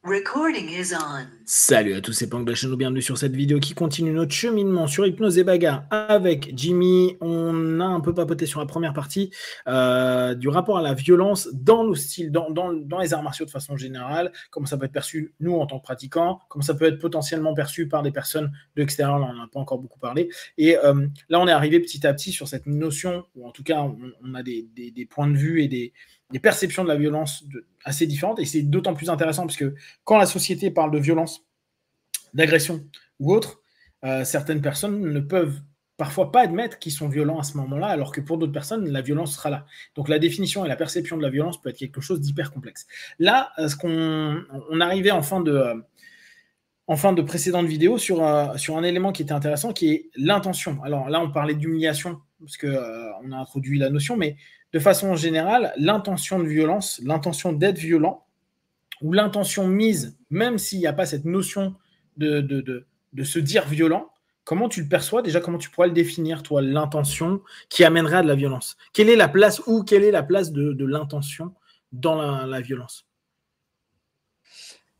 Recording is on. Salut à tous, c'est Pang de la chaîne, bienvenue sur cette vidéo qui continue notre cheminement sur Hypnose et Bagarre avec Jimmy. On a un peu papoté sur la première partie du rapport à la violence dans nos styles, dans les arts martiaux de façon générale, comment ça peut être perçu, nous, en tant que pratiquants, comment ça peut être potentiellement perçu par des personnes de l'extérieur, là, on n'en a pas encore beaucoup parlé. Et là, on est arrivé petit à petit sur cette notion, ou en tout cas, on a des points de vue et des perceptions de la violence assez différentes, et c'est d'autant plus intéressant parce que quand la société parle de violence, d'agression ou autre, certaines personnes ne peuvent parfois pas admettre qu'ils sont violents à ce moment-là, alors que pour d'autres personnes, la violence sera là. Donc la définition et la perception de la violence peut être quelque chose d'hyper complexe. Là, on arrivait en fin de précédente vidéo sur un élément qui était intéressant, qui est l'intention. Alors là, on parlait d'humiliation, parce qu'on a introduit la notion, mais de façon générale, l'intention de violence, l'intention d'être violent, ou l'intention mise, même s'il n'y a pas cette notion de se dire violent, comment tu le perçois déjà, comment tu pourrais le définir, toi, l'intention qui amènerait à de la violence? Quelle est la place de l'intention dans la violence?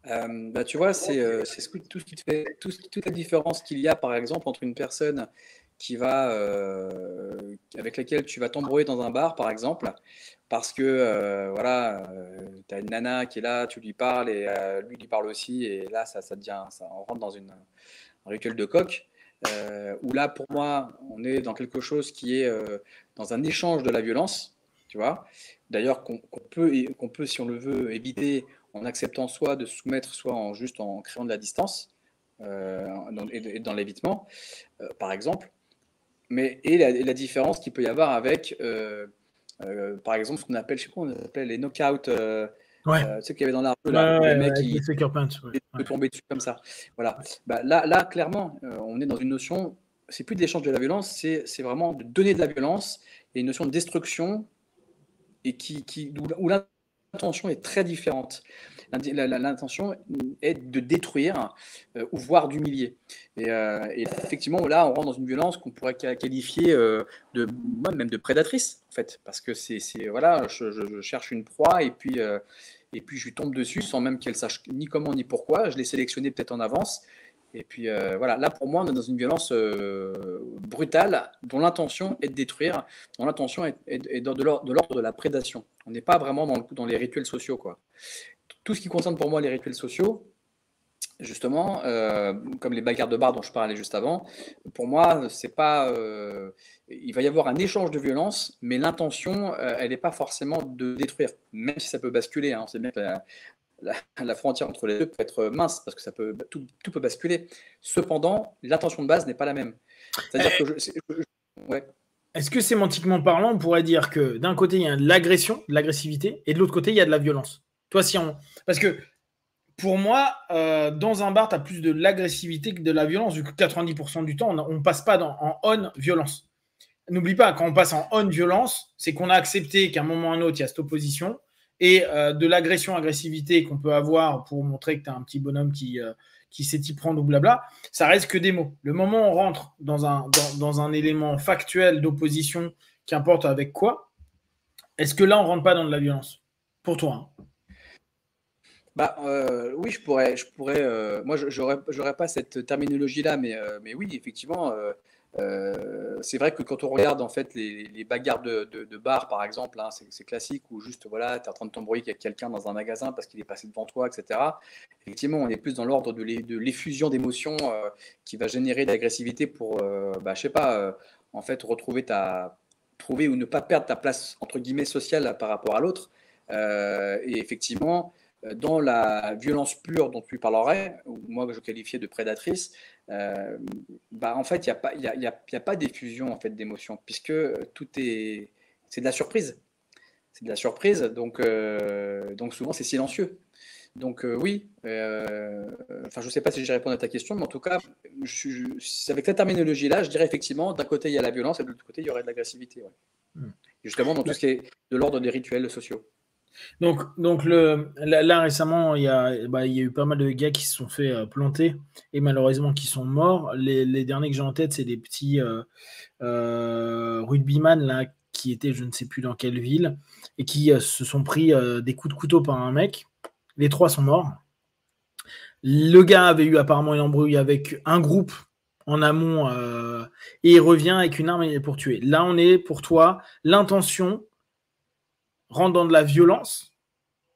Tu vois, c'est tout ce qui te fait, toute la différence qu'il y a, par exemple, entre une personne qui va, avec laquelle tu vas t'embrouiller dans un bar, par exemple, parce que voilà, tu as une nana qui est là, tu lui parles et lui lui parle aussi, et là, ça devient, on rentre dans un rituel de coq. Où là, pour moi, on est dans quelque chose qui est dans un échange de la violence, tu vois. D'ailleurs, qu'on peut, si on le veut, éviter en acceptant soit de se soumettre, soit juste en créant de la distance, et dans l'évitement, par exemple. Et la différence qu'il peut y avoir avec, par exemple, ce qu'on appelle, je sais pas, on appelle les knockouts, Ouais. tu sais qu'il y avait dans la rue, là, les mecs qui peut tomber dessus comme ça. Voilà. Bah, là, clairement, on est dans une notion, c'est plus d'échange de la violence, c'est vraiment de donner de la violence, et une notion de destruction, et où l'intention est très différente. L'intention est de détruire ou voire d'humilier. Et effectivement, là, on rentre dans une violence qu'on pourrait qualifier même de prédatrice, en fait, parce que voilà, je cherche une proie, et puis je lui tombe dessus sans même qu'elle sache ni comment ni pourquoi. Je l'ai sélectionné peut-être en avance. Et puis voilà, là pour moi, on est dans une violence brutale, dont l'intention est de détruire, dont l'intention est de l'ordre de la prédation. On n'est pas vraiment dans les rituels sociaux, quoi. Tout ce qui concerne pour moi les rituels sociaux, justement, comme les bagarres de bar dont je parlais juste avant, pour moi, c'est pas. Il va y avoir un échange de violence, mais l'intention, elle n'est pas forcément de détruire, même si ça peut basculer. Hein. C'est bien que la frontière entre les deux peut être mince, parce que tout peut basculer. Cependant, l'intention de base n'est pas la même. C'est-à-dire que ouais. Est-ce que sémantiquement parlant, on pourrait dire que d'un côté, il y a de l'agression, de l'agressivité, et de l'autre côté, il y a de la violence? Toi, parce que pour moi, dans un bar, tu as plus de l'agressivité que de la violence, vu que 90% du temps, on ne passe pas en on violence. N'oublie pas, quand on passe en on violence, c'est qu'on a accepté qu'à un moment ou à un autre, il y a cette opposition, et de l'agression-agressivité qu'on peut avoir pour montrer que tu as un petit bonhomme qui sait t'y prendre ou blabla, ça reste que des mots. Le moment où on rentre dans un élément factuel d'opposition, qu'importe avec quoi, est-ce que là, on rentre pas dans de la violence? Pour toi, hein. Bah, oui, je pourrais, moi, j'aurais pas cette terminologie-là, mais oui, effectivement, c'est vrai que quand on regarde en fait les bagarres de bar, par exemple, hein, c'est classique, où juste voilà, tu es en train de t'embrouiller avec quelqu'un dans un magasin parce qu'il est passé devant toi, etc. Effectivement, on est plus dans l'ordre de l'effusion d'émotions qui va générer de l'agressivité pour, je sais pas, en fait, trouver ou ne pas perdre ta place entre guillemets sociale par rapport à l'autre. Et effectivement, dans la violence pure dont tu parlerais, ou moi que je qualifiais de prédatrice, en fait, il y a pas d'effusion en fait, d'émotions, puisque c'est de la surprise. C'est de la surprise, donc souvent c'est silencieux. Donc oui, je ne sais pas si j'ai répondu à ta question, mais en tout cas, avec cette terminologie-là, je dirais effectivement, d'un côté il y a la violence, et de l'autre côté il y aurait de l'agressivité. Ouais. Justement, dans tout ce qui est de l'ordre des rituels sociaux. Donc là récemment, il y a eu pas mal de gars qui se sont fait planter et malheureusement qui sont morts. Les derniers que j'ai en tête, c'est des petits rugbyman là, qui étaient je ne sais plus dans quelle ville et qui se sont pris des coups de couteau par un mec. Les 3 sont morts. Le gars avait eu apparemment une embrouille avec un groupe en amont et il revient avec une arme pour tuer. Là, on est pour toi, l'intention rentre dans de la violence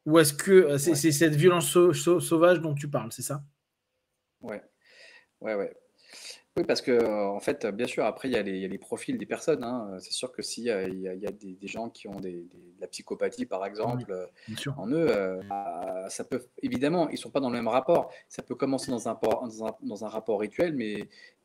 ou est-ce que c'est cette violence sauvage dont tu parles, c'est ça? Ouais, ouais. Oui, parce que en fait, bien sûr, après, il y a les profils des personnes, hein. C'est sûr que s'il y a, il y a des gens qui ont de la psychopathie, par Oui, exemple, bien sûr. en eux, ça peut, évidemment, ils sont pas dans le même rapport. Ça peut commencer dans un rapport rituel,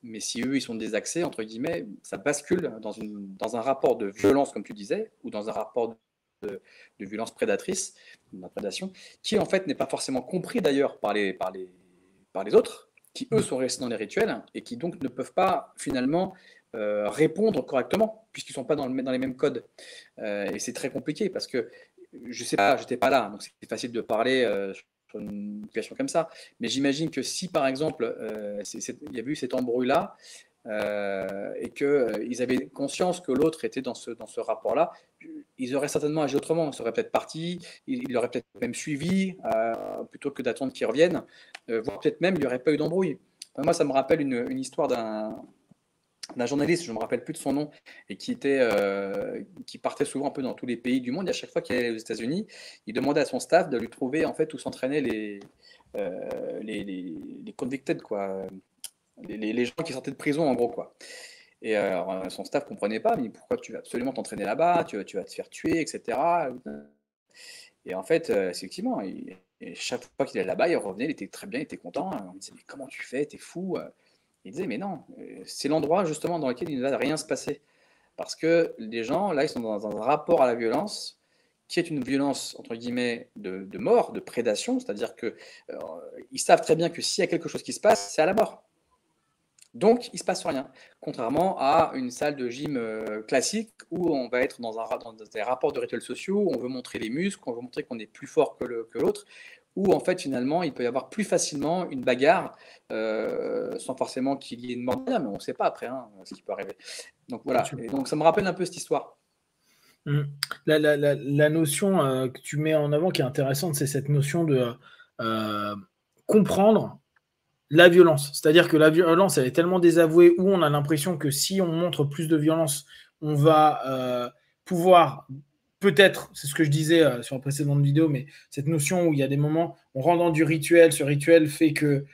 mais si eux, ils sont désaxés, entre guillemets, ça bascule dans un rapport de violence, comme tu disais, ou dans un rapport de violence prédatrice, de prédation, qui en fait n'est pas forcément compris d'ailleurs par les autres, qui eux sont restés dans les rituels et qui donc ne peuvent pas finalement répondre correctement puisqu'ils ne sont pas dans les mêmes codes. Et c'est très compliqué parce que je sais pas, j'étais pas là, donc c'est facile de parler sur une question comme ça. Mais j'imagine que si par exemple il y a eu cette embrouille-là, et qu'ils avaient conscience que l'autre était dans ce rapport-là, ils auraient certainement agi autrement. Ils seraient peut-être partis, ils l'auraient peut-être même suivi, plutôt que d'attendre qu'ils reviennent, voire peut-être même il n'y aurait pas eu d'embrouille. Enfin, moi, ça me rappelle une histoire d'un journaliste, je ne me rappelle plus de son nom, et qui partait souvent un peu dans tous les pays du monde. Et à chaque fois qu'il allait aux États-Unis, il demandait à son staff de lui trouver en fait où s'entraînaient les convicted, quoi, les gens qui sortaient de prison, en gros, quoi. Et son staff comprenait pas, mais pourquoi tu vas absolument t'entraîner là-bas, tu vas te faire tuer, etc. Et en fait, effectivement, et chaque fois qu'il allait là-bas, il revenait, il était très bien, il était content. On me disait, mais comment tu fais, t'es fou. Il disait, mais non, c'est l'endroit justement dans lequel il ne va rien se passer. Parce que les gens, là, ils sont dans un rapport à la violence qui est une violence, entre guillemets, de mort, de prédation, c'est-à-dire qu'ils savent très bien que s'il y a quelque chose qui se passe, c'est à la mort. Donc, il ne se passe rien. Contrairement à une salle de gym classique où on va être dans des rapports de rituels sociaux, où on veut montrer les muscles, on veut montrer qu'on est plus fort que l'autre, où en fait, finalement, il peut y avoir plus facilement une bagarre sans forcément qu'il y ait une mort, mais on ne sait pas après ce qui peut arriver. Donc voilà. Et donc, ça me rappelle un peu cette histoire. La notion que tu mets en avant qui est intéressante, c'est cette notion de comprendre la violence. C'est-à-dire que la violence, elle est tellement désavouée où on a l'impression que si on montre plus de violence, on va pouvoir, peut-être, c'est ce que je disais sur la précédente vidéo, mais cette notion où il y a des moments, on rentre dans du rituel, ce rituel fait que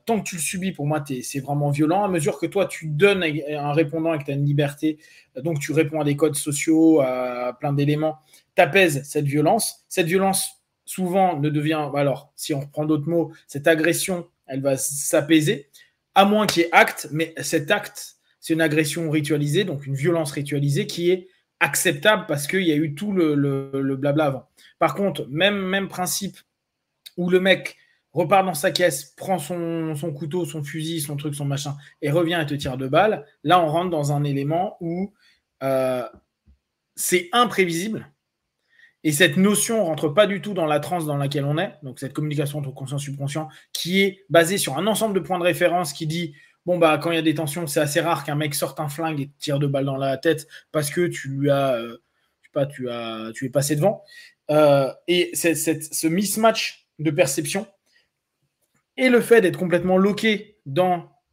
tant que tu le subis, pour moi, c'est vraiment violent. À mesure que toi, tu donnes un répondant et que tu as une liberté, donc tu réponds à des codes sociaux, à plein d'éléments, t'apaises cette violence. Cette violence, souvent, ne devient, alors, si on reprend d'autres mots, cette agression, elle va s'apaiser, à moins qu'il y ait acte, mais cet acte, c'est une agression ritualisée, donc une violence ritualisée qui est acceptable parce qu'il y a eu tout le blabla avant. Par contre, même principe où le mec repart dans sa caisse, prend son couteau, son fusil, son truc, son machin, et revient et te tire 2 balles, là, on rentre dans un élément où c'est imprévisible. Et cette notion rentre pas du tout dans la transe dans laquelle on est, donc cette communication entre conscient et subconscient, qui est basée sur un ensemble de points de référence qui dit bon, bah, quand il y a des tensions, c'est assez rare qu'un mec sorte un flingue et te tire 2 balles dans la tête parce que tu es passé devant. Et ce mismatch de perception et le fait d'être complètement loqué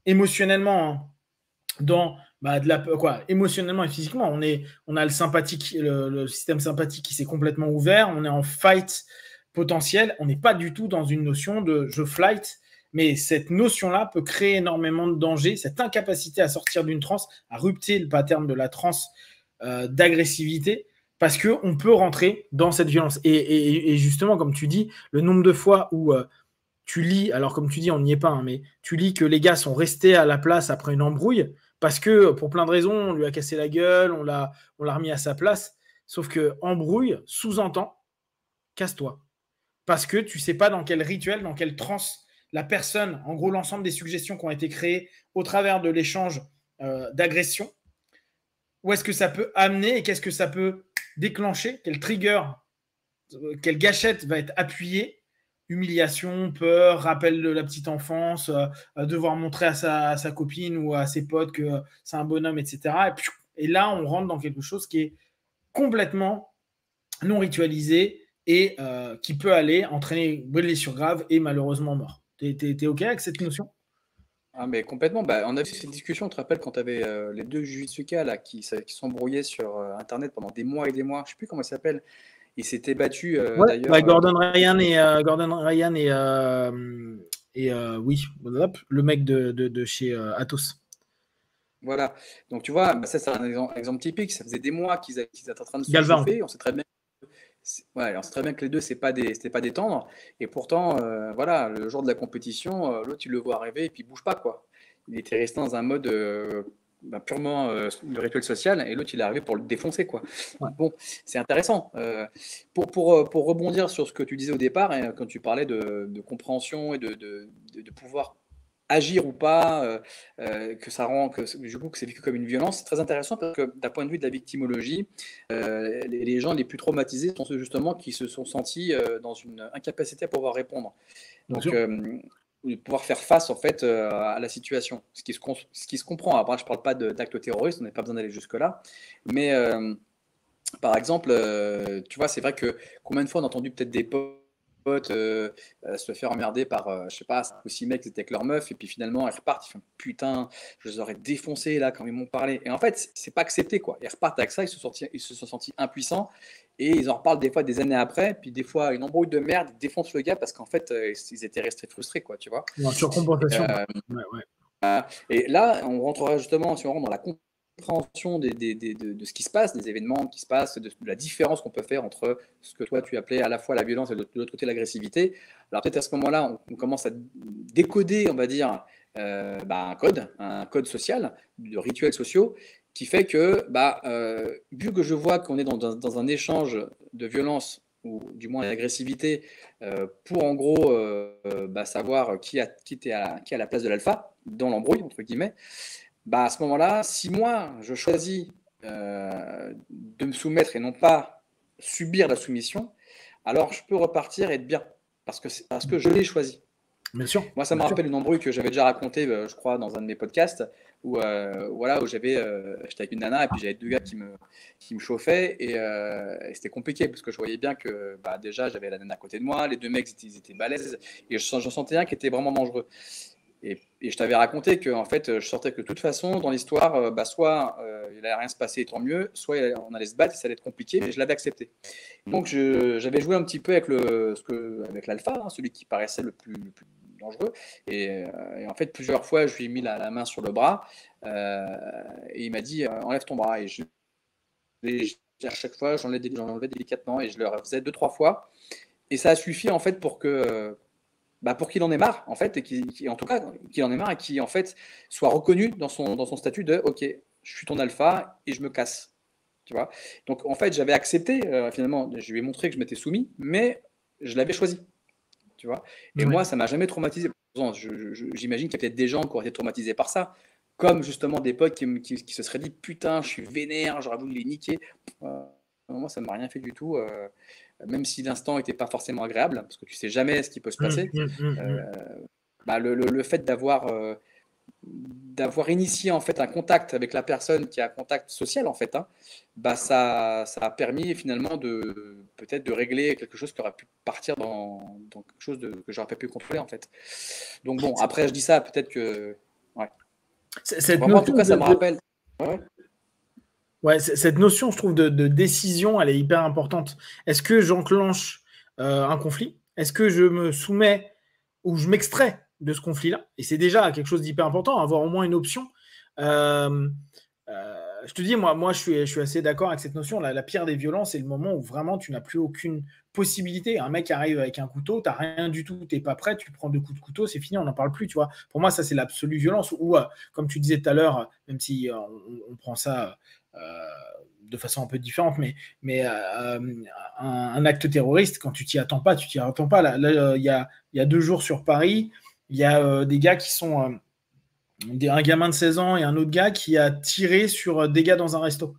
émotionnellement, hein, dans émotionnellement et physiquement, on a le sympathique, le système sympathique qui s'est complètement ouvert, on est en fight potentiel, on n'est pas du tout dans une notion de je flight, mais cette notion-là peut créer énormément de danger, cette incapacité à sortir d'une transe, à rupter le pattern de la transe d'agressivité, parce qu'on peut rentrer dans cette violence. Et justement, comme tu dis, le nombre de fois où tu lis, alors comme tu dis, on n'y est pas, hein, mais tu lis que les gars sont restés à la place après une embrouille, parce que pour plein de raisons, on lui a cassé la gueule, on l'a remis à sa place. Sauf que embrouille sous-entend casse-toi. Parce que tu ne sais pas dans quel rituel, dans quelle transe la personne, en gros l'ensemble des suggestions qui ont été créées au travers de l'échange d'agression, où est-ce que ça peut amener et qu'est-ce que ça peut déclencher, quel trigger, quelle gâchette va être appuyée. Humiliation, peur, rappel de la petite enfance, devoir montrer à sa copine ou à ses potes que c'est un bonhomme, etc. Et là, on rentre dans quelque chose qui est complètement non ritualisé et qui peut aller entraîner blessure grave et malheureusement mort. T'es OK avec cette notion? Ah, mais complètement. Bah, on a eu cette discussion, tu te rappelles, quand tu avais les deux Jujutsuka là, qui s'embrouillaient sur Internet pendant des mois et des mois. Je sais plus comment ils s'appellent. Ils s'étaient battus Ouais, d'ailleurs. Gordon Ryan et oui, hop, le mec de chez Atos. Voilà. Donc tu vois, bah, ça c'est un exemple typique. Ça faisait des mois qu'ils étaient en train de se Galvan. chauffer. On sait très bien. Ouais, on sait très bien que les deux, c'était pas des tendres. Et pourtant, voilà, le jour de la compétition, l'autre, il le voit arriver et puis il bouge pas, quoi. Il était resté dans un mode bah, purement de rituel social et l'autre, il est arrivé pour le défoncer, quoi. Ouais. Bon, c'est intéressant. Pour rebondir sur ce que tu disais au départ, hein, quand tu parlais de compréhension et de pouvoir agir ou pas, que ça rend, du coup, que c'est vécu comme une violence, c'est très intéressant parce que d'un point de vue de la victimologie, les gens les plus traumatisés sont ceux justement qui se sont sentis dans une incapacité à pouvoir répondre. Bien Donc, sûr. pouvoir faire face en fait à la situation, ce qui se comprend. Après, je ne parle pas d'actes terroristes, on n'a pas besoin d'aller jusque-là, mais par exemple, tu vois, c'est vrai que combien de fois on a entendu peut-être des potes se faire emmerder par, je sais pas, 5 ou 6 mecs qui étaient avec leur meuf, et puis finalement, ils repartent, ils font putain, je les aurais défoncés là quand ils m'ont parlé. Et en fait, c'est pas accepté quoi. Ils repartent avec ça, ils se sont sentis impuissants, et ils en reparlent des fois des années après, puis des fois, une embrouille de merde, ils défoncent le gars parce qu'en fait, ils étaient restés frustrés, quoi, tu vois. En surcompensation. Ouais, ouais. Et là, on rentrera justement, si on rentre dans la compréhension de ce qui se passe, des événements qui se passent, de la différence qu'on peut faire entre ce que toi tu appelais à la fois la violence et de l'autre côté l'agressivité. Alors peut-être à ce moment-là, on commence à décoder, on va dire, bah, un code social, de rituels sociaux, qui fait que, bah, vu que je vois qu'on est dans un échange de violence, ou du moins d'agressivité, pour en gros bah, savoir qui a la place de l'alpha dans l'embrouille, entre guillemets, bah, à ce moment-là, si moi je choisis de me soumettre et non pas subir la soumission, alors je peux repartir et être bien, parce que je l'ai choisi. Bien sûr. Moi, ça me Bien sûr. rappelle une embrouille que j'avais déjà racontée, je crois, dans un de mes podcasts, où, voilà, où j'étais avec une nana et puis j'avais deux gars qui me chauffaient et c'était compliqué parce que je voyais bien que bah, déjà j'avais la nana à côté de moi, les deux mecs ils étaient balèzes et je sentais un qui était vraiment dangereux. Et je t'avais raconté que en fait, je sortais que de toute façon, dans l'histoire, bah, soit il allait rien se passer, et tant mieux, soit on allait se battre et ça allait être compliqué, mais je l'avais accepté. Donc j'avais joué un petit peu avec avec l'alpha, hein, celui qui paraissait le plus dangereux. Et en fait, plusieurs fois, je lui ai mis la main sur le bras et il m'a dit enlève ton bras. À chaque fois, j'en enlevais délicatement et je le faisais 2-3 fois. Et ça a suffi en fait pour qu'il en ait marre, en fait, et en tout cas, qu'il en ait marre et qu'il, en fait, soit reconnu dans son statut de OK, je suis ton alpha et je me casse. Tu vois. Donc, en fait, j'avais accepté, finalement, je lui ai montré que je m'étais soumis, mais je l'avais choisi. Tu vois. Et Ouais. moi, ça m'a jamais traumatisé. J'imagine qu'il y a peut-être des gens qui auraient été traumatisés par ça, comme justement des potes qui se seraient dit putain, je suis vénère, j'aurais voulu les niquer. Moi, ça ne m'a rien fait du tout. Même si l'instant n'était pas forcément agréable, parce que tu sais jamais ce qui peut se passer, bah, le fait d'avoir initié en fait un contact avec la personne qui a un contact social en fait, hein, bah ça a permis finalement de peut-être de régler quelque chose qui aurait pu partir dans quelque chose que j'aurais pas pu contrôler en fait. Donc bon, après je dis ça, peut-être que ouais. Moi, en tout cas, ça me rappelle. Ouais. Ouais, cette notion, je trouve, de décision, elle est hyper importante. Est-ce que j'enclenche un conflit? Est-ce que je me soumets ou je m'extrais de ce conflit-là? Et c'est déjà quelque chose d'hyper important, avoir au moins une option. Je te dis, moi je suis assez d'accord avec cette notion. La pire des violences, c'est le moment où vraiment tu n'as plus aucune possibilité. Un mec arrive avec un couteau, tu n'as rien du tout, tu n'es pas prêt, tu prends 2 coups de couteau, c'est fini, on n'en parle plus. Tu vois. Pour moi, ça, c'est l'absolue violence. Ou, comme tu disais tout à l'heure, même si on prend ça de façon un peu différente, mais un acte terroriste, quand tu t'y attends pas, tu t'y attends pas. Là, il y a 2 jours sur Paris, il y a des gars qui sont un gamin de 16 ans et un autre gars qui a tiré sur des gars dans un resto.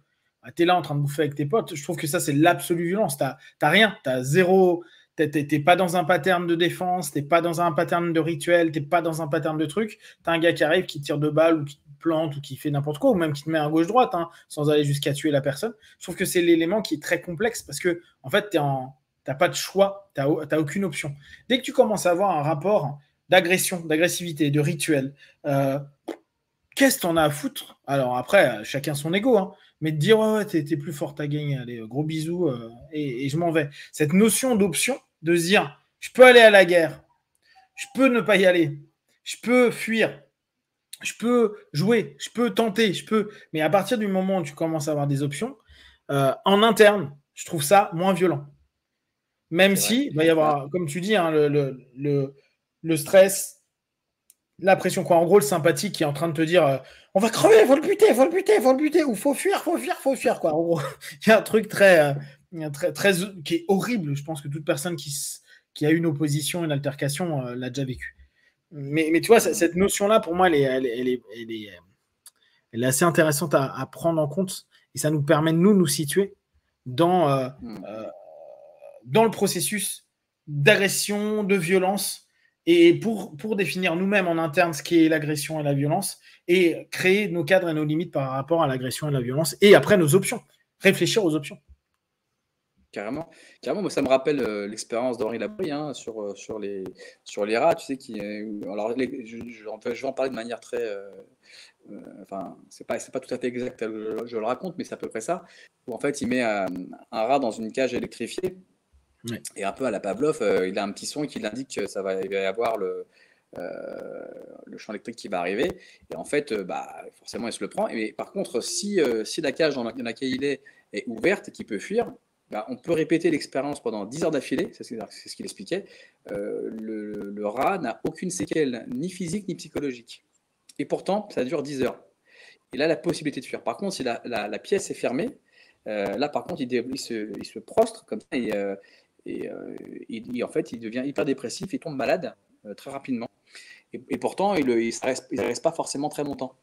Tu es là en train de bouffer avec tes potes. Je trouve que ça, c'est l'absolue violence. T'as rien. T'as zéro. T'es pas dans un pattern de défense. T'es pas dans un pattern de rituel. T'es pas dans un pattern de truc. T'as un gars qui arrive, qui tire 2 balles ou qui te plante ou qui fait n'importe quoi ou même qui te met à gauche-droite hein, sans aller jusqu'à tuer la personne. Je trouve que c'est l'élément qui est très complexe parce que, en fait, t'as pas de choix. T'as aucune option. Dès que tu commences à avoir un rapport d'agression, d'agressivité, de rituel. Qu'est-ce que t'en as à foutre? Alors après, chacun son ego, hein, mais de dire ouais, t'es plus fort, t'as gagné, allez, gros bisous, et je m'en vais. Cette notion d'option, de se dire je peux aller à la guerre, je peux ne pas y aller, je peux fuir, je peux jouer, je peux tenter, mais à partir du moment où tu commences à avoir des options, en interne, je trouve ça moins violent. Même si, il va y avoir, comme tu dis, hein, le stress, la pression, quoi. En gros, le sympathique qui est en train de te dire on va crever, faut le buter, ou faut fuir, quoi. En gros, il y a un truc très, qui est horrible. Je pense que toute personne qui a eu une opposition, une altercation, l'a déjà vécu. Mais tu vois, cette notion-là, pour moi, elle est assez intéressante à prendre en compte, et ça nous permet de nous situer dans le processus d'agression, de violence, et pour définir nous-mêmes en interne ce qu'est l'agression et la violence, et créer nos cadres et nos limites par rapport à l'agression et la violence, et après nos options, réfléchir aux options. Carrément. Moi, ça me rappelle l'expérience d'Henri Labrie sur les rats, tu sais, alors je vais en parler de manière très, enfin, c'est pas tout à fait exact, je le raconte, mais c'est à peu près ça, où en fait, il met un rat dans une cage électrifiée, Ouais. et un peu à la Pavlov, il a un petit son qui l'indique que il va y avoir le champ électrique qui va arriver, et en fait, forcément, il se le prend. Et par contre, si la cage dans laquelle il est ouverte et qu'il peut fuir, on peut répéter l'expérience pendant 10 heures d'affilée, c'est ce qu'il expliquait. Le rat n'a aucune séquelle, ni physique ni psychologique. Et pourtant, ça dure 10 heures. Il a la possibilité de fuir. Par contre, si la pièce est fermée, là, par contre, il se prostre comme ça, et en fait, il devient hyper dépressif, il tombe malade très rapidement. Et pourtant, il ne reste pas forcément très longtemps.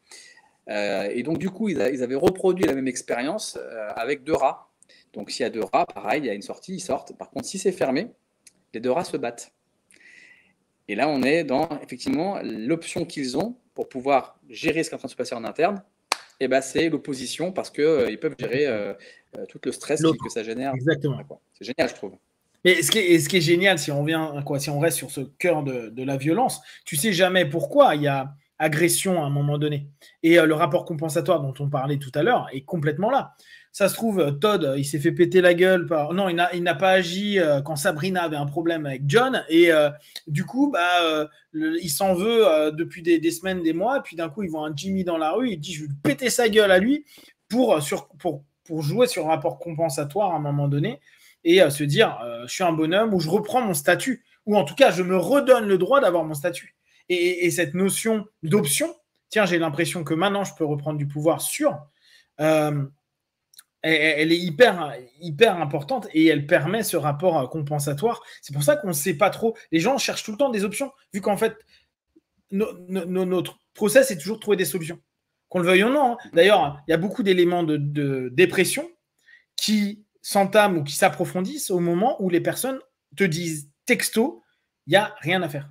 Et donc, du coup, ils avaient reproduit la même expérience avec 2 rats. Donc, s'il y a 2 rats, pareil, il y a une sortie, ils sortent. Par contre, si c'est fermé, les 2 rats se battent. Et là, on est dans, effectivement, l'option qu'ils ont pour pouvoir gérer ce qui est en train de se passer en interne. Et c'est l'opposition, parce qu'ils peuvent gérer tout le stress que ça génère. Exactement. C'est génial, je trouve. Mais ce qui est génial, si on reste sur ce cœur de la violence, tu sais jamais pourquoi il y a agression à un moment donné. Et le rapport compensatoire dont on parlait tout à l'heure est complètement là. Ça se trouve, Todd, il s'est fait péter la gueule Non, il n'a pas agi quand Sabrina avait un problème avec John, et du coup, il s'en veut depuis des semaines, des mois, et puis d'un coup, il voit un Jimmy dans la rue, il dit je vais lui péter sa gueule à lui pour jouer sur un rapport compensatoire à un moment donné, et se dire je suis un bonhomme, ou je reprends mon statut, ou en tout cas je me redonne le droit d'avoir mon statut. Et cette notion d'option, tiens, j'ai l'impression que maintenant je peux reprendre du pouvoir sur, elle est hyper importante, et elle permet ce rapport compensatoire. C'est pour ça qu'on ne sait pas trop. Les gens cherchent tout le temps des options, vu qu'en fait notre process est toujours de trouver des solutions, qu'on le veuille ou non, hein. D'ailleurs, il y a beaucoup d'éléments de dépression qui s'entament ou qui s'approfondissent au moment où les personnes te disent texto, il n'y a rien à faire.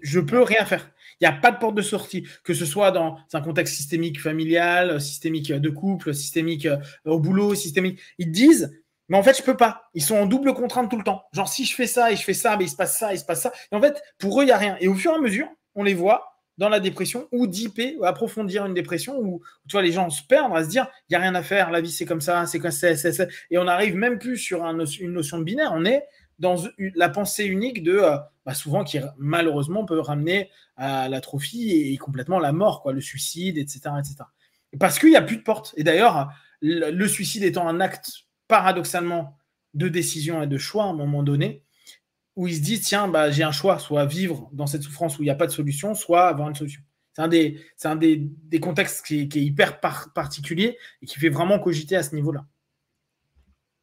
Je peux rien faire. Il n'y a pas de porte de sortie, que ce soit dans un contexte systémique familial, systémique de couple, systémique au boulot, systémique. Ils disent, mais en fait, je peux pas. Ils sont en double contrainte tout le temps. Genre, si je fais ça et je fais ça, mais il se passe ça, il se passe ça. Et en fait, pour eux, il n'y a rien. Et au fur et à mesure, on les voit dans la dépression, ou deeper, ou approfondir une dépression, où tu vois les gens se perdent à se dire il n'y a rien à faire, la vie c'est comme ça, c'est comme ça, et on n'arrive même plus sur une notion de binaire, on est dans la pensée unique de souvent qui malheureusement peut ramener à l'atrophie et complètement la mort, quoi, le suicide, etc. Parce qu'il n'y a plus de porte. Et d'ailleurs, le suicide étant un acte paradoxalement de décision et de choix à un moment donné, où il se dit tiens, j'ai un choix, soit vivre dans cette souffrance où il n'y a pas de solution, soit avoir une solution. C'est un des contextes qui est hyper particulier et qui fait vraiment cogiter à ce niveau-là.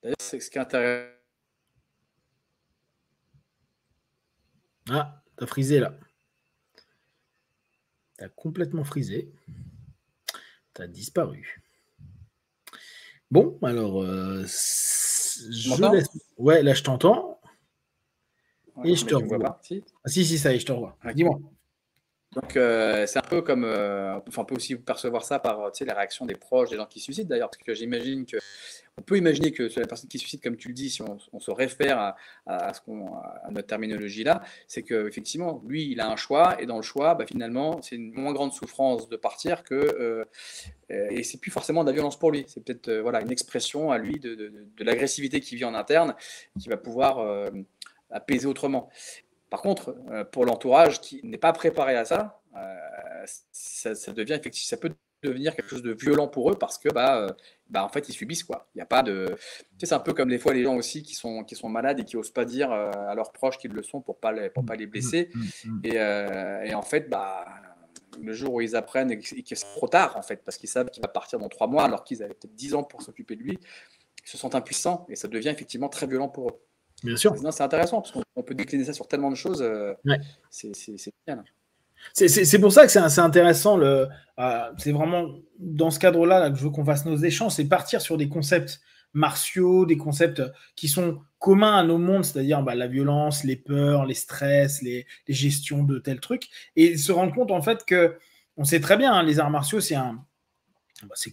D'ailleurs, c'est ce qui est intéressant. Ah, t'as frisé là. T'as complètement frisé. T'as disparu. Bon, alors, je laisse. Ouais, là, je t'entends. Et je te revois. Pas, si. Ah, si, ça y est, je te revois. Okay. Dis-moi. Donc, c'est un peu comme, enfin, on peut aussi percevoir ça par, tu sais, les réactions des proches, des gens qui se suicident d'ailleurs, parce que j'imagine que, on peut imaginer que sur la personne qui se suicide, comme tu le dis, si on se réfère à notre terminologie là, c'est que effectivement, lui, il a un choix, et dans le choix, bah, finalement, c'est une moins grande souffrance de partir que, et c'est plus forcément de la violence pour lui, c'est peut-être voilà, une expression à lui de l'agressivité qui vit en interne, qui va pouvoir apaiser autrement. Par contre, pour l'entourage qui n'est pas préparé à ça, ça devient effectivement, ça peut devenir quelque chose de violent pour eux parce que en fait ils subissent quoi. Il y a pas de, tu sais, c'est un peu comme des fois les gens aussi qui sont malades et qui osent pas dire à leurs proches qu'ils le sont pour pas les blesser. Et en fait le jour où ils apprennent et que c'est trop tard en fait parce qu'ils savent qu'il va partir dans 3 mois alors qu'ils avaient peut-être 10 ans pour s'occuper de lui, ils se sentent impuissants et ça devient effectivement très violent pour eux. Bien sûr. Non, c'est intéressant parce qu'on peut décliner ça sur tellement de choses. Ouais. C'est bien. C'est pour ça que c'est intéressant. C'est vraiment dans ce cadre-là que je veux qu'on fasse nos échanges, c'est partir sur des concepts martiaux, des concepts qui sont communs à nos mondes, c'est-à-dire la violence, les peurs, les stress, les gestions de tels trucs, et se rendre compte en fait que on sait très bien, hein, les arts martiaux, c'est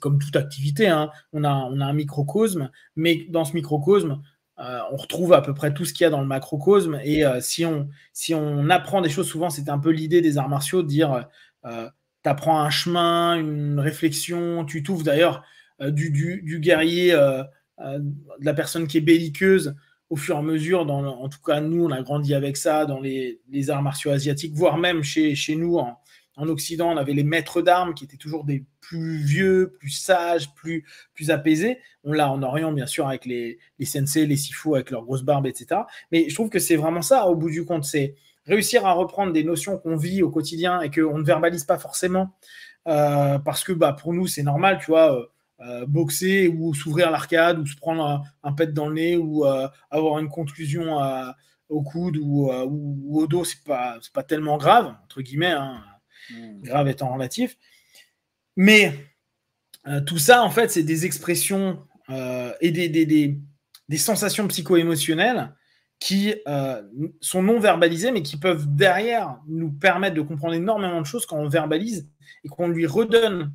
comme toute activité, hein, on a un microcosme, mais dans ce microcosme, on retrouve à peu près tout ce qu'il y a dans le macrocosme. Et si on apprend des choses, souvent, c'est un peu l'idée des arts martiaux de dire tu apprends un chemin, une réflexion, tu t'ouvres d'ailleurs du guerrier, de la personne qui est belliqueuse au fur et à mesure. En tout cas, nous, on a grandi avec ça dans les arts martiaux asiatiques, voire même chez nous, en Occident, on avait les maîtres d'armes qui étaient toujours des plus vieux, plus sages, plus apaisés. On l'a en Orient, bien sûr, avec les sensei, les sifu, avec leurs grosses barbes, etc. Mais je trouve que c'est vraiment ça, au bout du compte, c'est réussir à reprendre des notions qu'on vit au quotidien et qu'on ne verbalise pas forcément, parce que pour nous, c'est normal, tu vois, boxer ou s'ouvrir l'arcade ou se prendre un pet dans le nez ou avoir une conclusion au coude ou au dos, c'est pas tellement grave, entre guillemets, hein. Grave étant relatif. Mais tout ça, en fait, c'est des expressions et des sensations psycho-émotionnelles qui sont non verbalisées, mais qui peuvent derrière nous permettre de comprendre énormément de choses quand on verbalise et qu'on lui redonne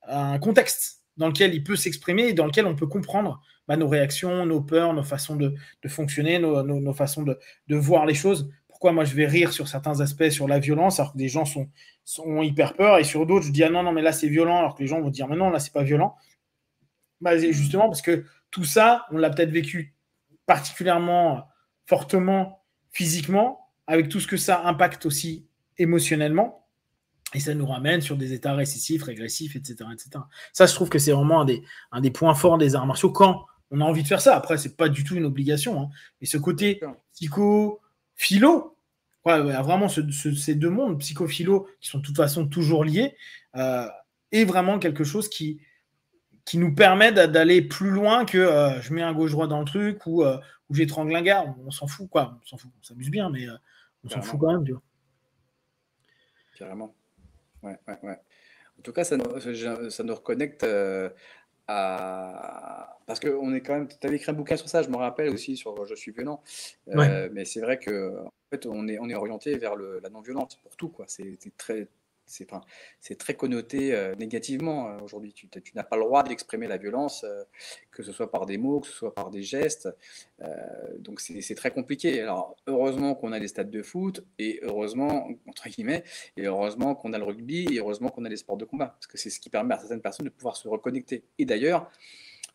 un contexte dans lequel il peut s'exprimer et dans lequel on peut comprendre nos réactions, nos peurs, nos façons de fonctionner, nos façons de voir les choses. Pourquoi moi je vais rire sur certains aspects, sur la violence, alors que des gens sont hyper peur, et sur d'autres je dis non mais là c'est violent, alors que les gens vont dire mais non là c'est pas violent. Justement parce que tout ça on l'a peut-être vécu particulièrement fortement physiquement, avec tout ce que ça impacte aussi émotionnellement, et ça nous ramène sur des états récessifs, régressifs, etc. Ça, je trouve que c'est vraiment un des points forts des arts martiaux quand on a envie de faire ça. Après, c'est pas du tout une obligation, hein. Et ce côté psycho-philo, vraiment ces deux mondes, psycho-philo, qui sont de toute façon toujours liés, est vraiment quelque chose qui nous permet d'aller plus loin que je mets un gauche-droit dans le truc ou j'étrangle un gars. On s'en fout, quoi. On s'en fout. On s'amuse bien, mais on s'en fout quand même, tu vois. Carrément. Ouais. En tout cas, ça nous reconnecte parce qu'on est quand même. Tu avais écrit un bouquin sur ça, je me rappelle aussi, sur Je suis violent. Mais c'est vrai qu'en fait, on est orienté vers la non-violence pour tout, quoi. C'est très connoté négativement aujourd'hui. Tu n'as pas le droit d'exprimer la violence, que ce soit par des mots, que ce soit par des gestes. Donc c'est très compliqué. Alors heureusement qu'on a des stades de foot, et heureusement, entre guillemets, et heureusement qu'on a le rugby, et heureusement qu'on a les sports de combat, parce que c'est ce qui permet à certaines personnes de pouvoir se reconnecter. Et d'ailleurs,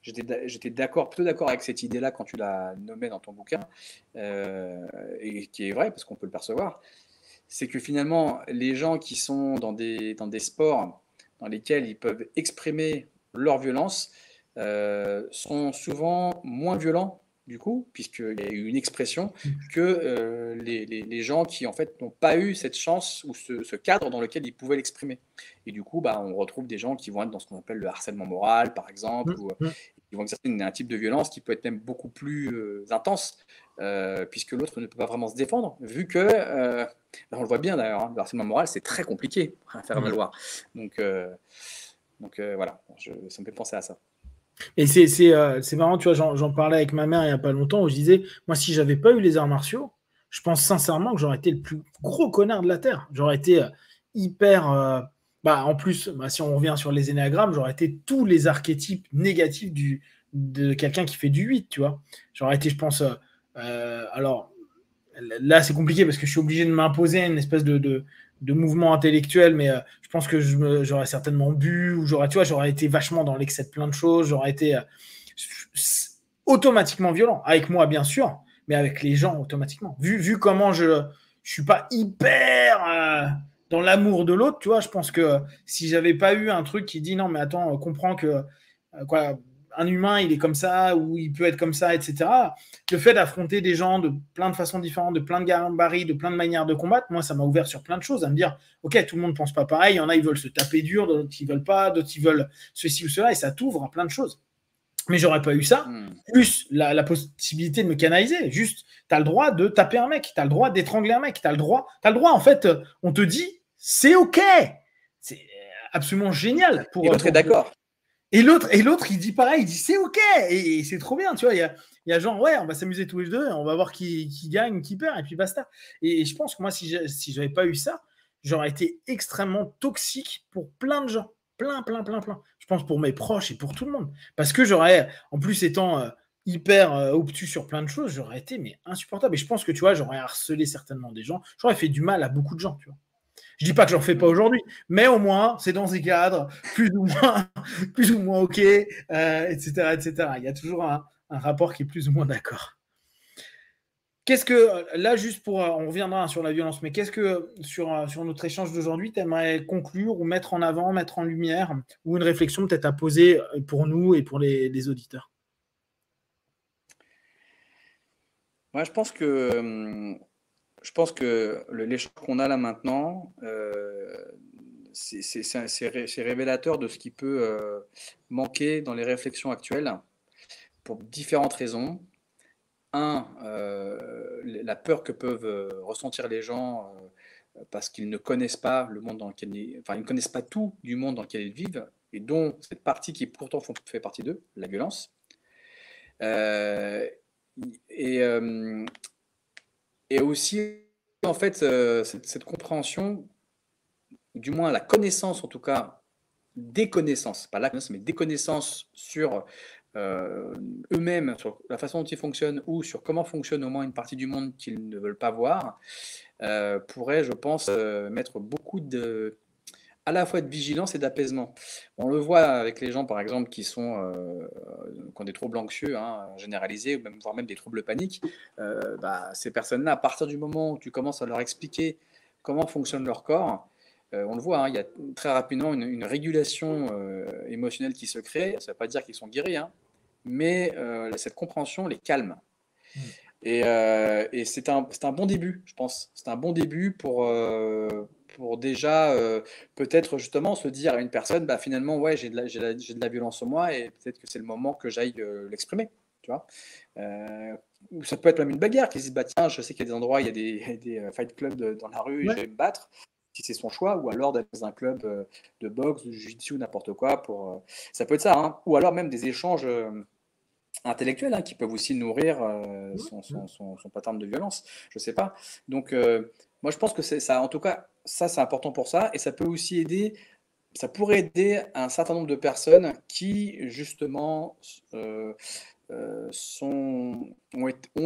j'étais plutôt d'accord avec cette idée-là quand tu l'as nommée dans ton bouquin, et qui est vrai, parce qu'on peut le percevoir. C'est que finalement, les gens qui sont dans des sports dans lesquels ils peuvent exprimer leur violence sont souvent moins violents, du coup, puisqu'il y a eu une expression, que les gens qui, en fait, n'ont pas eu cette chance ou ce cadre dans lequel ils pouvaient l'exprimer. Et du coup, on retrouve des gens qui vont être dans ce qu'on appelle le harcèlement moral, par exemple, ou ils vont exercer un type de violence qui peut être même beaucoup plus intense, puisque l'autre ne peut pas vraiment se défendre, vu que, on le voit bien d'ailleurs, hein, le harcèlement moral, c'est très compliqué à faire valoir. Donc voilà, ça me fait penser à ça. Et c'est marrant, tu vois, j'en parlais avec ma mère il n'y a pas longtemps, où je disais, moi, si j'avais pas eu les arts martiaux, je pense sincèrement que j'aurais été le plus gros connard de la Terre. J'aurais été hyper. En plus, si on revient sur les énéagrammes, j'aurais été tous les archétypes négatifs de quelqu'un qui fait du 8, tu vois. J'aurais été, je pense. Alors, là, c'est compliqué parce que je suis obligé de m'imposer une espèce de mouvement intellectuel, mais je pense que j'aurais certainement bu, ou j'aurais été vachement dans l'excès de plein de choses, j'aurais été automatiquement violent, avec moi bien sûr, mais avec les gens automatiquement. Vu comment je suis pas hyper dans l'amour de l'autre, tu vois, je pense que si j'avais pas eu un truc qui dit non mais attends, comprends que un humain il est comme ça, ou il peut être comme ça, etc. Le fait d'affronter des gens de plein de façons différentes, de plein de gabarits, de plein de manières de combattre, moi ça m'a ouvert sur plein de choses, à me dire ok, tout le monde pense pas pareil, il y en a ils veulent se taper dur, d'autres ils veulent pas, d'autres ils veulent ceci ou cela, et ça t'ouvre à plein de choses. Mais j'aurais pas eu ça, plus la possibilité de me canaliser. Juste, tu as le droit de taper un mec, tu as le droit d'étrangler un mec, tu as le droit, en fait, on te dit, c'est OK. C'est absolument génial. Et l'autre est d'accord. Et l'autre, il dit pareil, il dit c'est OK. Et c'est trop bien, tu vois. Il y a genre, ouais, on va s'amuser tous les deux, on va voir qui gagne, qui perd, et puis basta. Et je pense que moi, si j'avais pas eu ça, j'aurais été extrêmement toxique pour plein de gens. Plein. Je pense pour mes proches et pour tout le monde. Parce que j'aurais, en plus étant hyper obtus sur plein de choses, j'aurais été mais insupportable. Et je pense que tu vois, j'aurais harcelé certainement des gens. J'aurais fait du mal à beaucoup de gens, tu vois. Je dis pas que j'en fais pas aujourd'hui, mais au moins c'est dans ces cadres plus ou moins OK, etc., etc. Il y a toujours un rapport qui est plus ou moins d'accord. Qu'est-ce que, là, juste pour, on reviendra sur la violence, mais qu'est-ce que, sur notre échange d'aujourd'hui, tu aimerais conclure ou mettre en avant, mettre en lumière, ou une réflexion peut-être à poser pour nous et pour les auditeurs? Moi, je pense que l'échange qu'on a là maintenant, c'est révélateur de ce qui peut manquer dans les réflexions actuelles pour différentes raisons. La peur que peuvent ressentir les gens parce qu'ils ne connaissent pas le monde dans lequel ils ne connaissent pas tout du monde dans lequel ils vivent, et dont cette partie qui pourtant fait partie d'eux, la violence. Et aussi, en fait, cette compréhension, du moins la connaissance en tout cas, des connaissances, pas la connaissance, mais des connaissances sur eux-mêmes, sur la façon dont ils fonctionnent ou sur comment fonctionne au moins une partie du monde qu'ils ne veulent pas voir, pourrait, je pense, mettre beaucoup à la fois de vigilance et d'apaisement. On le voit avec les gens, par exemple, qui ont des troubles anxieux généralisés, ou voire même des troubles paniques. Ces personnes-là, à partir du moment où tu commences à leur expliquer comment fonctionne leur corps, on le voit, il y a très rapidement une régulation émotionnelle qui se crée. Ça ne veut pas dire qu'ils sont guéris, mais cette compréhension les calme. Et c'est un bon début, je pense. C'est un bon début pour déjà peut-être justement se dire à une personne, finalement, ouais, j'ai de la violence en moi, et peut-être que c'est le moment que j'aille l'exprimer, tu vois. Ça peut être même une bagarre, qui se dit, tiens, je sais qu'il y a des endroits, il y a des fight clubs dans la rue, je vais me battre, si c'est son choix, ou alors d'aller dans un club de boxe, de jiu-jitsu, n'importe quoi, ça peut être ça, ou alors même des échanges intellectuels qui peuvent aussi nourrir son pattern de violence, je sais pas. Donc moi je pense que ça, en tout cas, ça c'est important pour ça, et ça peut aussi aider, ça pourrait aider un certain nombre de personnes qui justement ont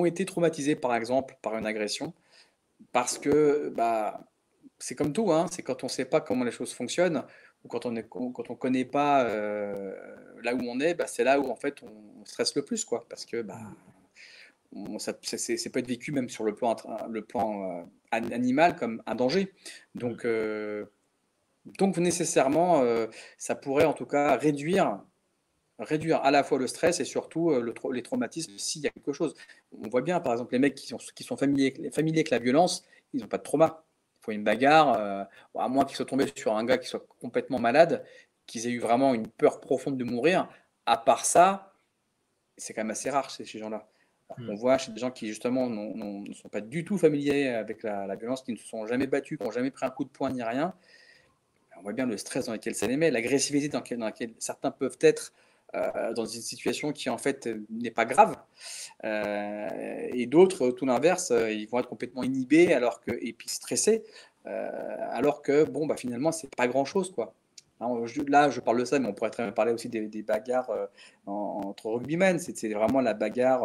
été traumatisées par exemple par une agression, parce que c'est comme tout, c'est quand on ne sait pas comment les choses fonctionnent, ou quand on ne connaît pas là où on est, c'est là où en fait on stresse le plus, quoi, parce que ça peut être vécu même sur le plan animal comme un danger. Donc nécessairement, ça pourrait en tout cas réduire à la fois le stress et surtout les traumatismes s'il y a quelque chose. On voit bien, par exemple, les mecs qui sont familiers avec la violence, ils n'ont pas de trauma. Il faut une bagarre, à moins qu'ils soient tombés sur un gars qui soit complètement malade, qu'ils aient eu vraiment une peur profonde de mourir. À part ça, c'est quand même assez rare chez ces gens-là. On voit chez des gens qui justement ne sont pas du tout familiers avec la violence, qui ne se sont jamais battus, qui n'ont jamais pris un coup de poing ni rien. On voit bien le stress dans lequel ça les met, l'agressivité dans laquelle certains peuvent être dans une situation qui en fait n'est pas grave, et d'autres tout l'inverse, ils vont être complètement inhibés et puis stressés, Alors que, bon, bah, finalement, c'est pas grand-chose, quoi. Là, je parle de ça, mais on pourrait très bien parler aussi des bagarres entre rugbymen. C'est vraiment la bagarre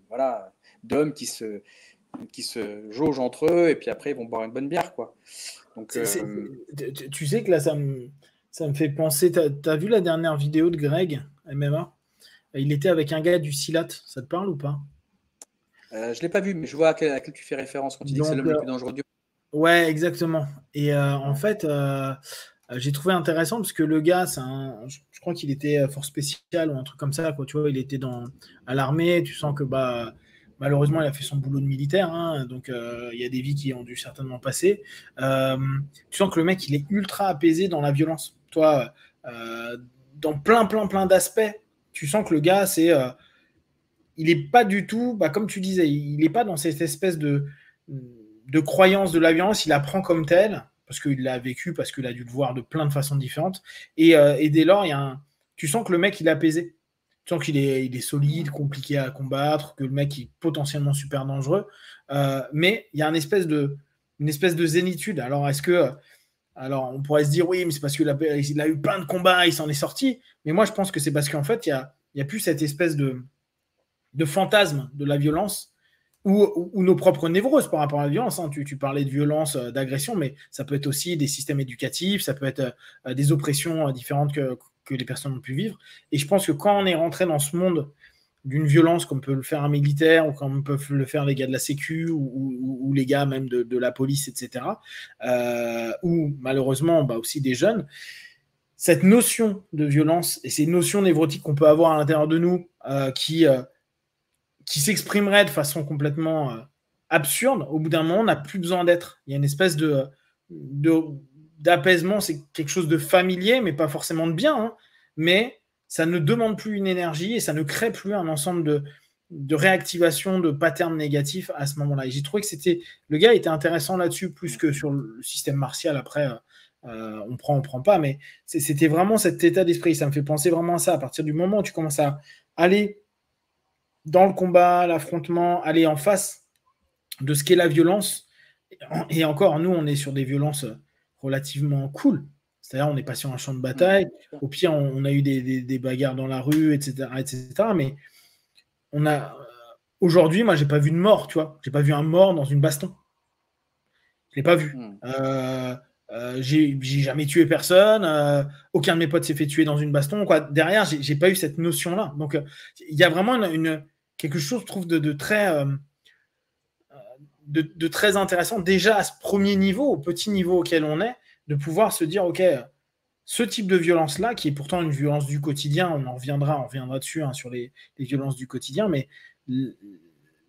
voilà, d'hommes qui se jaugent entre eux et puis après ils vont boire une bonne bière, quoi. Donc, Tu sais que là, ça me fait penser. T'as vu la dernière vidéo de Greg, MMA? Il était avec un gars du Silat. Ça te parle ou pas? je l'ai pas vu, mais je vois à quel tu fais référence quand tu dis que c'est Donc, l'homme le plus dangereux du ouais, exactement. Et en monde. fait, j'ai trouvé intéressant parce que le gars, je crois qu'il était force spéciale ou un truc comme ça, quoi. Tu vois, il était à l'armée. Tu sens que malheureusement, il a fait son boulot de militaire, hein, donc il y a des vies qui ont dû certainement passer. Tu sens que le mec, il est ultra apaisé dans la violence. Toi, dans plein d'aspects, tu sens que le gars, il n'est pas du tout, comme tu disais, il n'est pas dans cette espèce de croyance de la violence, il apprend comme tel, parce qu'il l'a vécu, parce qu'il a dû le voir de plein de façons différentes. Et dès lors, tu sens que le mec, il est apaisé. Tu sens qu'il il est solide, compliqué à combattre, que le mec est potentiellement super dangereux. Mais il y a une espèce de zénitude. Alors, on pourrait se dire, oui, mais c'est parce qu'il a eu plein de combats, il s'en est sorti. Mais moi, je pense que c'est parce qu'en fait, il y a plus cette espèce de fantasme de la violence ou nos propres névroses par rapport à la violence. Hein. Tu parlais de violence, d'agression, mais ça peut être aussi des systèmes éducatifs, ça peut être des oppressions différentes que les personnes ont pu vivre. Et je pense que quand on est rentré dans ce monde d'une violence comme peut le faire un militaire ou comme peuvent le faire les gars de la Sécu ou les gars même de la police, etc., ou malheureusement aussi des jeunes, cette notion de violence et ces notions névrotiques qu'on peut avoir à l'intérieur de nous qui s'exprimerait de façon complètement absurde, au bout d'un moment, on n'a plus besoin d'être. Il y a une espèce d'apaisement, c'est quelque chose de familier, mais pas forcément de bien, hein, mais ça ne demande plus une énergie et ça ne crée plus un ensemble de réactivation, de patterns négatifs à ce moment-là. Et j'ai trouvé que le gars était intéressant là-dessus, plus que sur le système martial. Après, on prend pas, mais c'était vraiment cet état d'esprit. Ça me fait penser vraiment à ça. À partir du moment où tu commences à aller dans le combat, l'affrontement, aller en face de ce qu'est la violence. Et encore, nous, on est sur des violences relativement cool. C'est-à-dire, on n'est pas sur un champ de bataille. Au pire, on a eu des bagarres dans la rue, etc., etc. Mais aujourd'hui, moi, j'ai pas vu de mort, tu vois. J'ai pas vu un mort dans une baston. Je l'ai pas vu. J'ai jamais tué personne. Aucun de mes potes s'est fait tuer dans une baston. Quoi. Derrière, j'ai pas eu cette notion-là. Donc, il y a vraiment quelque chose, je trouve, de très intéressant déjà à ce premier niveau, au petit niveau auquel on est, de pouvoir se dire, OK, ce type de violence-là, qui est pourtant une violence du quotidien, on reviendra dessus hein, sur les violences du quotidien, mais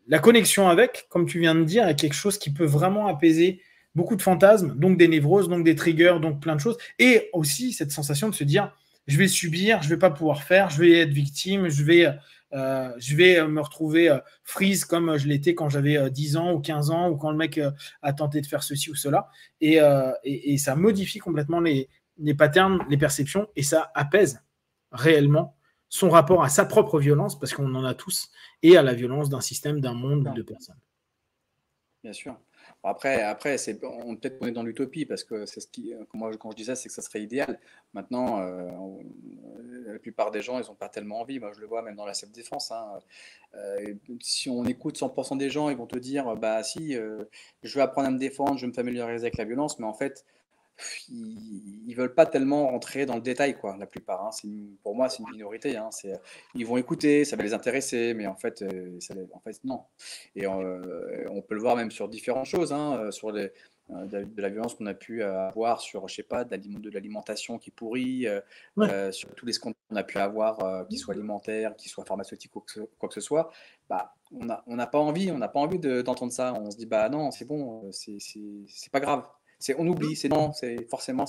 la connexion avec, comme tu viens de dire, est quelque chose qui peut vraiment apaiser beaucoup de fantasmes, donc des névroses, donc des triggers, donc plein de choses, et aussi cette sensation de se dire, je vais subir, je vais pas pouvoir faire, je vais être victime, je vais me retrouver freeze comme je l'étais quand j'avais 10 ans ou 15 ans, ou quand le mec a tenté de faire ceci ou cela, et ça modifie complètement les patterns, les perceptions, et ça apaise réellement son rapport à sa propre violence, parce qu'on en a tous, et à la violence d'un système, d'un monde ou de personnes. Bien sûr. Après, peut-être qu'on est dans l'utopie, parce que c'est moi, quand je dis ça, c'est que ça serait idéal. Maintenant, la plupart des gens, ils n'ont pas tellement envie. Moi, je le vois même dans la self-défense. Hein. Si on écoute 100% des gens, ils vont te dire, bah si, je veux apprendre à me défendre, je veux me familiariser avec la violence, mais en fait, ils veulent pas tellement rentrer dans le détail, quoi, la plupart. Hein. Pour moi, c'est une minorité. Hein. Ils vont écouter, ça va les intéresser, mais en fait, non. Et on peut le voir même sur différentes choses, hein, sur de la violence qu'on a pu avoir sur, je sais pas, de l'alimentation qui pourrit, sur tous les scandales qu'on a pu avoir, qu'ils soient alimentaires, qu'ils soient pharmaceutiques, quoi que ce soit. Bah, on n'a pas envie d'entendre ça. On se dit, bah non, c'est bon, c'est pas grave. On oublie, c'est forcément.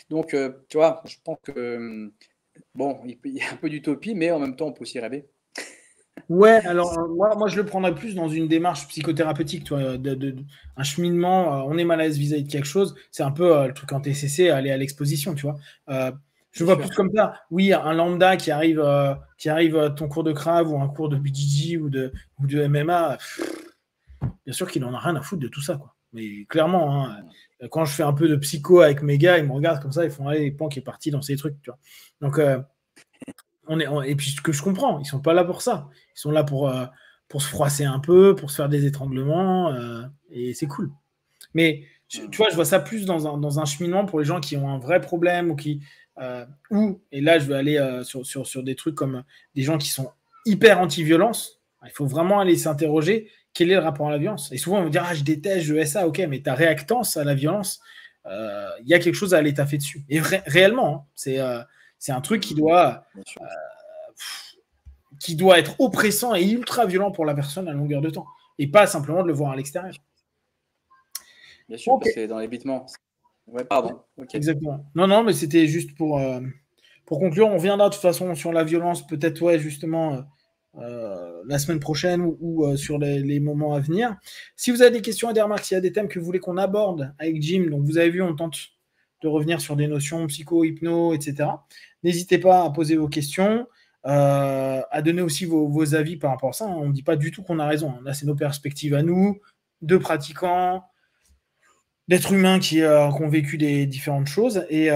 Donc, tu vois, je pense que, bon, il y a un peu d'utopie, mais en même temps, on peut aussi rêver. Ouais, alors moi je le prendrais plus dans une démarche psychothérapeutique, tu vois, un cheminement. On est mal à l'aise vis-à-vis de quelque chose, c'est un peu le truc en TCC, aller à l'exposition, tu vois. Je vois plus comme ça. Oui, un lambda qui arrive à ton cours de Krav ou un cours de BJJ ou de MMA, bien sûr qu'il en a rien à foutre de tout ça, quoi. Mais clairement, hein, quand je fais un peu de psycho avec mes gars, ils me regardent comme ça, ils font allez, Pan qui est parti dans ces trucs, tu vois. Donc, et puis ce que je comprends, ils sont pas là pour ça. Ils sont là pour se froisser un peu, pour se faire des étranglements, et c'est cool. Mais tu vois, je vois ça plus dans un cheminement pour les gens qui ont un vrai problème et là je vais aller sur des trucs comme des gens qui sont hyper anti-violence. Il faut vraiment aller s'interroger quel est le rapport à la violence. Et souvent on va me dire je déteste, je hais ça, ok, mais ta réactance à la violence, il y a quelque chose à aller taffer dessus. Et réellement, hein, c'est un truc qui doit être oppressant et ultra violent pour la personne à longueur de temps. Et pas simplement de le voir à l'extérieur. Bien sûr, parce que dans l'évitement. Ouais, pardon. Okay. Exactement. Non, mais c'était juste pour conclure. On reviendra de toute façon sur la violence, peut-être, justement, la semaine prochaine ou sur les moments à venir. Si vous avez des questions et des remarques, s'il y a des thèmes que vous voulez qu'on aborde avec Jim, donc vous avez vu, on tente de revenir sur des notions psycho, hypno, etc. N'hésitez pas à poser vos questions, à donner aussi vos avis par rapport à ça. On ne dit pas du tout qu'on a raison. Là, c'est nos perspectives à nous, de pratiquants, d'êtres humains qui ont vécu des différentes choses et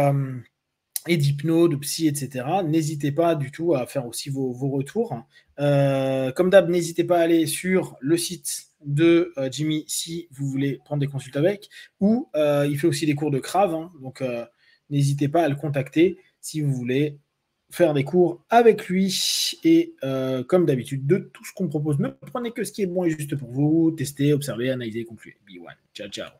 d'hypno, de psy, etc. N'hésitez pas du tout à faire aussi vos retours. Comme d'hab, n'hésitez pas à aller sur le site de Jimmy si vous voulez prendre des consultes avec, ou il fait aussi des cours de Crave, hein, donc n'hésitez pas à le contacter si vous voulez faire des cours avec lui. Et comme d'habitude, de tout ce qu'on propose, ne prenez que ce qui est bon et juste pour vous. Testez, observez, analysez, concluez. Be one. Ciao, ciao.